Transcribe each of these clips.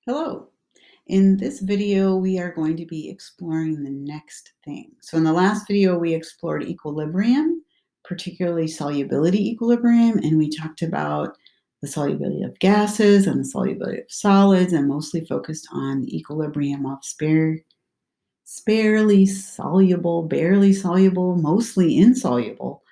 Hello. In this video, we are going to be exploring the next thing. So in the last video, we explored equilibrium, particularly solubility equilibrium, and we talked about the solubility of gases and the solubility of solids, and mostly focused on the equilibrium of barely soluble, mostly insoluble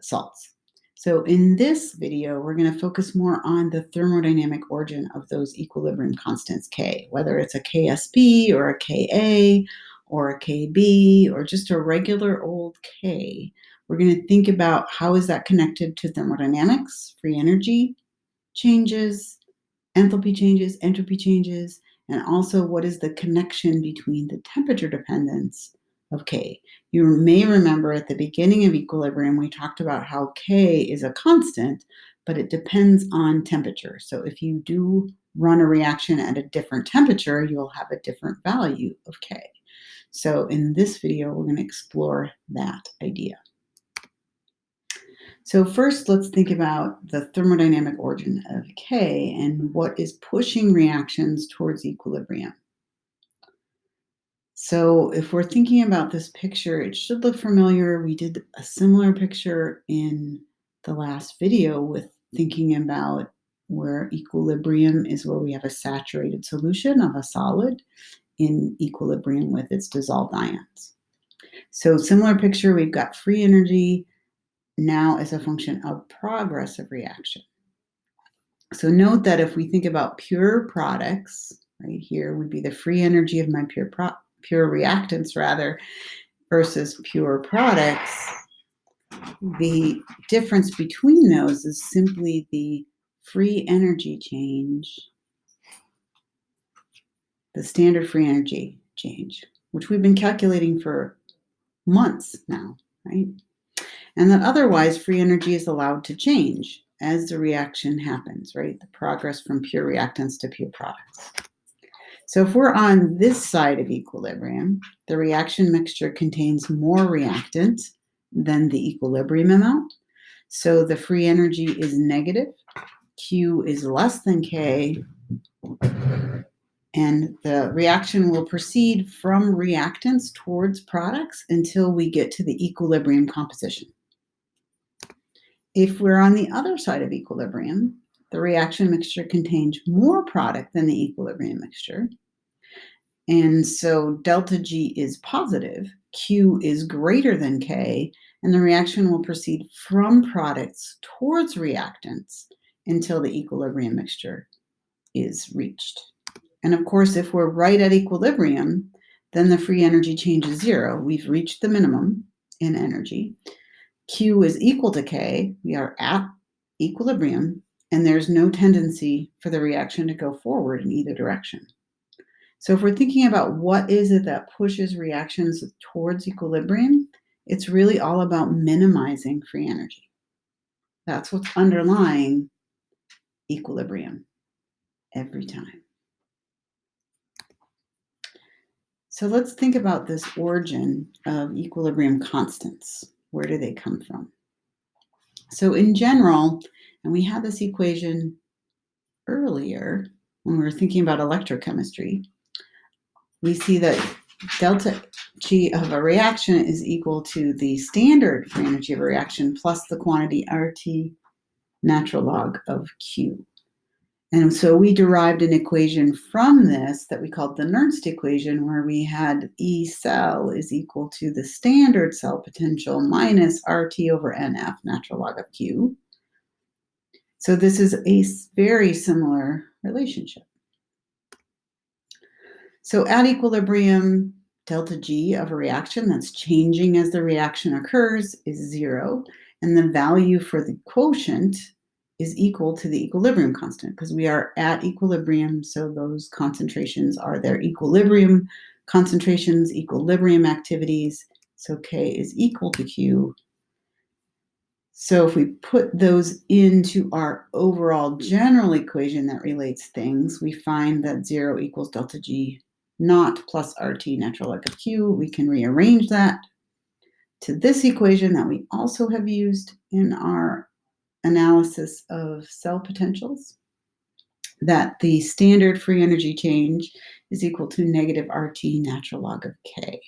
salts. So in this video, we're going to focus more on the thermodynamic origin of those equilibrium constants K, whether it's a KSB or a Ka or a Kb or just a regular old K. We're going to think about how is that connected to thermodynamics, free energy changes, enthalpy changes, entropy changes, and also what is the connection between the temperature dependence of K. You may remember at the beginning of equilibrium, we talked about how K is a constant, but it depends on temperature. So if you do run a reaction at a different temperature, you'll have a different value of K. So in this video, we're going to explore that idea. So first, let's think about the thermodynamic origin of K and what is pushing reactions towards equilibrium. So if we're thinking about this picture, it should look familiar. We did a similar picture in the last video with thinking about where equilibrium is where we have a saturated solution of a solid in equilibrium with its dissolved ions. So similar picture, we've got free energy now as a function of progress of reaction. So note that if we think about pure products, right here would be the free energy of my pure reactants versus pure products, the difference between those is simply the free energy change, the standard free energy change, which we've been calculating for months now, right? And that otherwise free energy is allowed to change as the reaction happens, right? The progress from pure reactants to pure products. So if we're on this side of equilibrium, the reaction mixture contains more reactant than the equilibrium amount. So the free energy is negative, Q is less than K, and the reaction will proceed from reactants towards products until we get to the equilibrium composition. If we're on the other side of equilibrium, the reaction mixture contains more product than the equilibrium mixture. And so delta G is positive, Q is greater than K, and the reaction will proceed from products towards reactants until the equilibrium mixture is reached. And of course, if we're right at equilibrium, then the free energy change is zero. We've reached the minimum in energy. Q is equal to K. We are at equilibrium, and there's no tendency for the reaction to go forward in either direction. So if we're thinking about what is it that pushes reactions towards equilibrium, it's really all about minimizing free energy. That's what's underlying equilibrium every time. So let's think about this origin of equilibrium constants. Where do they come from? So in general, and we had this equation earlier when we were thinking about electrochemistry, we see that delta G of a reaction is equal to the standard free energy of a reaction plus the quantity RT natural log of Q. And so we derived an equation from this that we called the Nernst equation, where we had E cell is equal to the standard cell potential minus RT over NF natural log of Q. So this is a very similar relationship. So at equilibrium, delta G of a reaction that's changing as the reaction occurs is zero, and the value for the quotient is equal to the equilibrium constant because we are at equilibrium, so those concentrations are their equilibrium concentrations, equilibrium activities, so K is equal to Q. So if we put those into our overall general equation that relates things, we find that 0 equals delta G naught plus RT natural log of Q. We can rearrange that to this equation that we also have used in our analysis of cell potentials. that the standard free energy change is equal to negative RT natural log of K.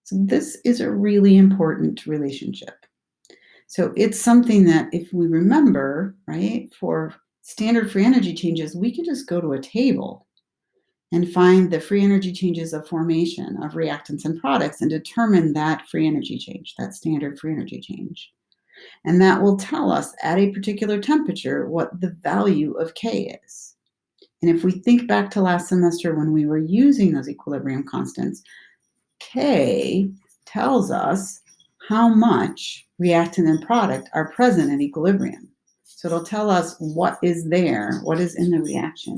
So this is a really important relationship. So it's something that if we remember, right, for standard free energy changes, we can just go to a table and find the free energy changes of formation of reactants and products and determine that free energy change, that standard free energy change. And that will tell us at a particular temperature what the value of K is. And if we think back to last semester when we were using those equilibrium constants, K tells us how much reactant and product are present at equilibrium. So it'll tell us what is there, what is in the reaction.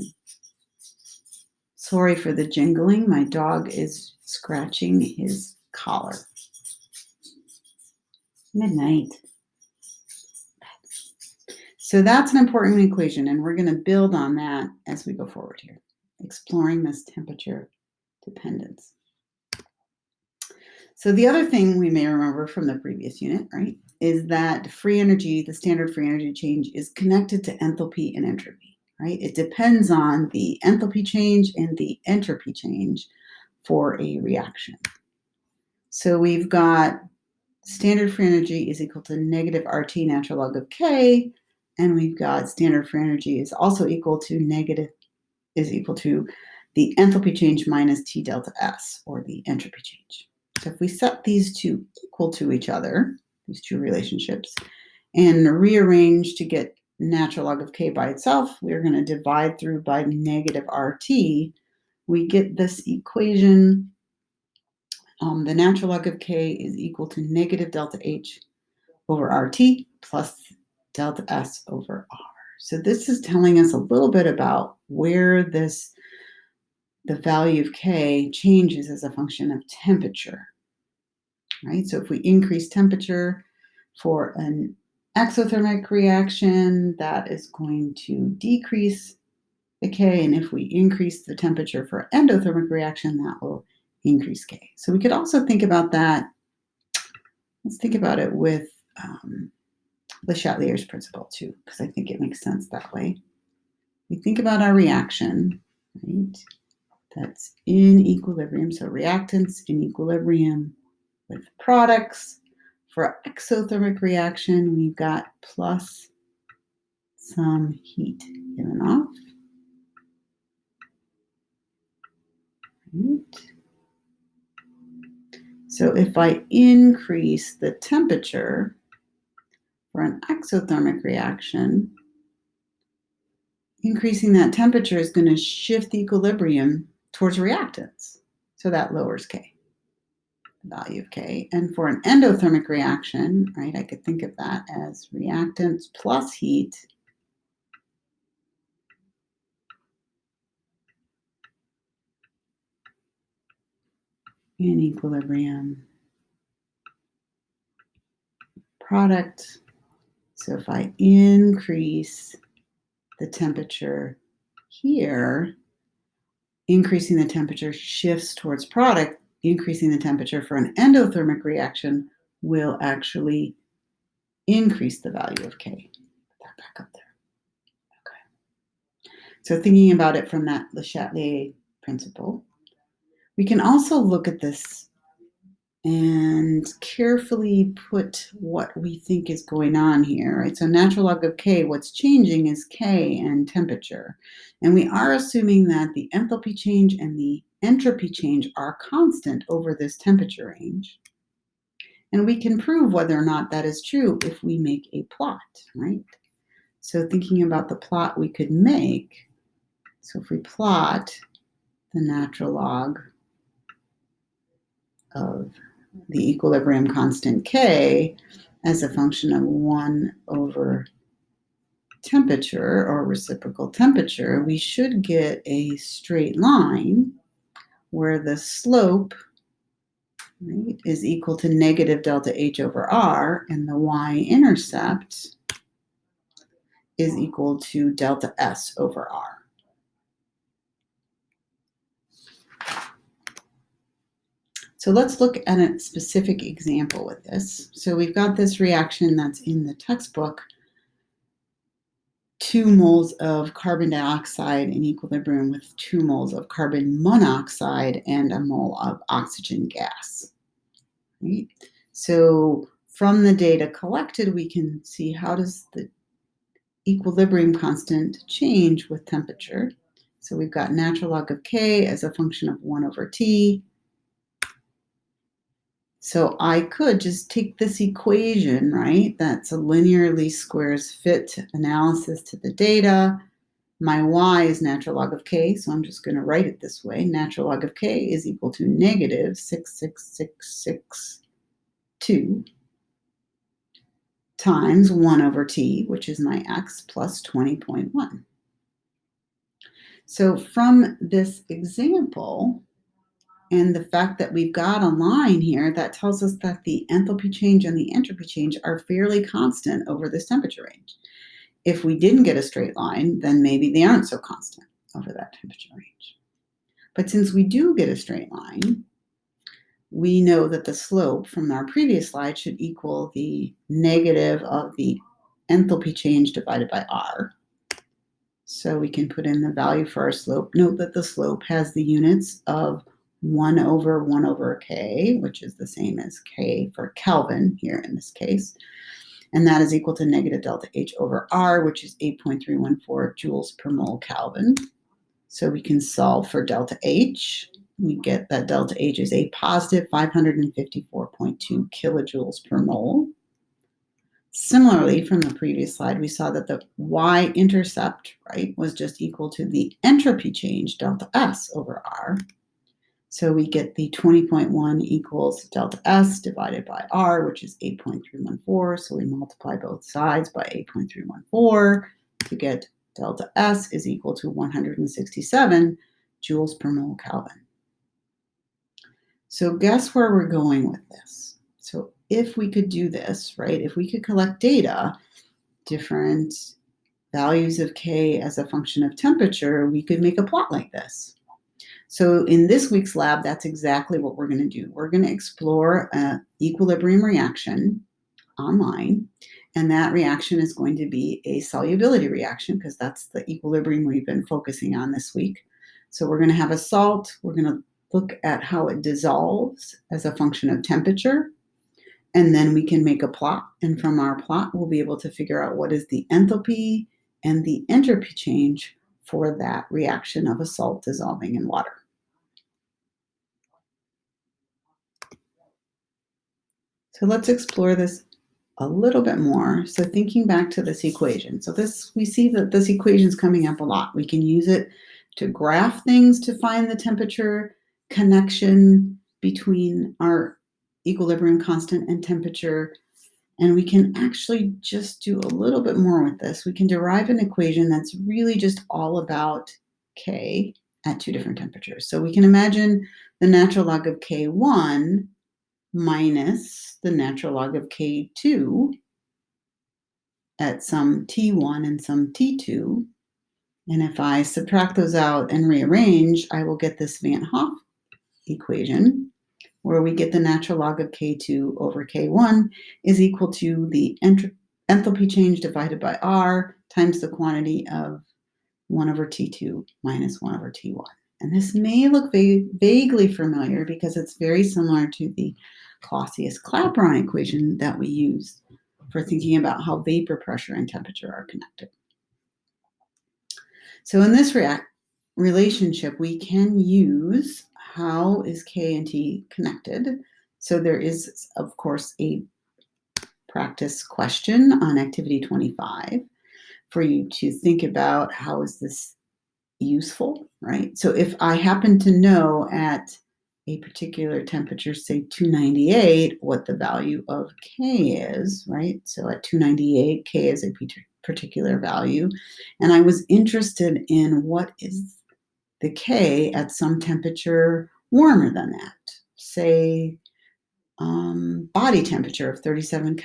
Sorry for the jingling. My dog is scratching his collar. Midnight. So that's an important equation, and we're going to build on that as we go forward here, exploring this temperature dependence. So the other thing we may remember from the previous unit, right, is that free energy, the standard free energy change, is connected to enthalpy and entropy, right? It depends on the enthalpy change and the entropy change for a reaction. So we've got standard free energy is equal to negative RT natural log of K, and we've got standard free energy is also equal to the enthalpy change minus T delta S, or the entropy change. So if we set these two equal to each other, these two relationships, and rearrange to get natural log of K by itself, we're going to divide through by negative RT. We get this equation. The natural log of K is equal to negative delta H over RT plus delta S over R. So this is telling us a little bit about where the value of K changes as a function of temperature, right? So if we increase temperature for an exothermic reaction, that is going to decrease the K, and if we increase the temperature for endothermic reaction, that will increase K. So we could also think about that. Let's think about it with Le Chatelier's principle too, because I think it makes sense that way. We think about our reaction, right? That's in equilibrium. So reactants in equilibrium with products. For exothermic reaction, we've got plus some heat given off. Right. So if I increase the temperature for an exothermic reaction, increasing that temperature is going to shift the equilibrium towards reactants. So that lowers K, the value of K. And for an endothermic reaction, right, I could think of that as reactants plus heat in equilibrium product. So if I increase the temperature here, increasing the temperature shifts towards product. Increasing the temperature for an endothermic reaction will actually increase the value of K. Put that back up there. Okay. So thinking about it from that Le Chatelier principle, we can also look at this and carefully put what we think is going on here, right? So natural log of K, what's changing is K and temperature. And we are assuming that the enthalpy change and the entropy change are constant over this temperature range. And we can prove whether or not that is true if we make a plot, right? So thinking about the plot we could make, so if we plot the natural log of the equilibrium constant K as a function of 1 over temperature or reciprocal temperature, we should get a straight line where the slope, right, is equal to negative delta H over R, and the y-intercept is equal to delta S over R. So let's look at a specific example with this. So we've got this reaction that's in the textbook, 2 moles of carbon dioxide in equilibrium with 2 moles of carbon monoxide and a mole of oxygen gas. Right? So from the data collected, we can see how does the equilibrium constant change with temperature. So we've got natural log of K as a function of 1 over T. So I could just take this equation, right? That's a linear least squares fit analysis to the data. My y is natural log of K, so I'm just going to write it this way. Natural log of K is equal to negative 66662 times 1 over T, which is my x, plus 20.1. So from this example, and the fact that we've got a line here, that tells us that the enthalpy change and the entropy change are fairly constant over this temperature range. If we didn't get a straight line, then maybe they aren't so constant over that temperature range. But since we do get a straight line, we know that the slope from our previous slide should equal the negative of the enthalpy change divided by R. So we can put in the value for our slope. Note that the slope has the units of 1 over K, which is the same as K for Kelvin here in this case. And that is equal to negative delta H over R, which is 8.314 joules per mole Kelvin. So we can solve for delta H. We get that delta H is a positive 554.2 kilojoules per mole. Similarly, from the previous slide, we saw that the y-intercept, right, was just equal to the entropy change, delta S over R. So we get the 20.1 equals delta S divided by R, which is 8.314. So we multiply both sides by 8.314 to get delta S is equal to 167 joules per mole Kelvin. So guess where we're going with this? So if we could do this, right, if we could collect data, different values of K as a function of temperature, we could make a plot like this. So in this week's lab, that's exactly what we're going to do. We're going to explore an equilibrium reaction online, and that reaction is going to be a solubility reaction because that's the equilibrium we've been focusing on this week. So we're going to have a salt. We're going to look at how it dissolves as a function of temperature, and then we can make a plot. And from our plot, we'll be able to figure out what is the enthalpy and the entropy change for that reaction of a salt dissolving in water. So let's explore this a little bit more. So thinking back to this equation. So we see that this equation is coming up a lot. We can use it to graph things to find the temperature connection between our equilibrium constant and temperature. And we can actually just do a little bit more with this. We can derive an equation that's really just all about K at 2 different temperatures. So we can imagine the natural log of K1 minus the natural log of K2 at some T1 and some T2. And if I subtract those out and rearrange, I will get this Van Hoff equation, where we get the natural log of K2 over K1 is equal to the enthalpy change divided by R times the quantity of 1 over T2 minus 1 over T1. And this may look vaguely familiar because it's very similar to the Clausius-Clapeyron equation that we use for thinking about how vapor pressure and temperature are connected. So in this relationship, we can use how is K and T connected. So there is, of course, a practice question on activity 25 for you to think about how is this useful, right? So if I happen to know at a particular temperature, say 298, what the value of K is, right? So at 298, K is a particular value. And I was interested in what is the K at some temperature warmer than that, say body temperature of 37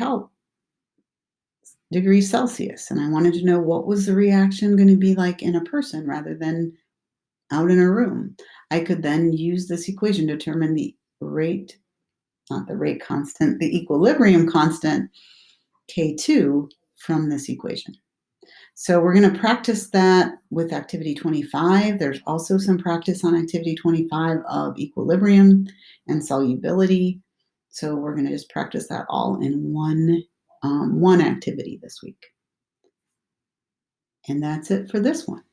degrees Celsius. And I wanted to know what was the reaction going to be like in a person rather than out in a room. I could then use this equation to determine the rate, not the rate constant, the equilibrium constant K2 from this equation. So we're going to practice that with activity 25. There's also some practice on activity 25 of equilibrium and solubility. So we're going to just practice that all in one activity this week. And that's it for this one.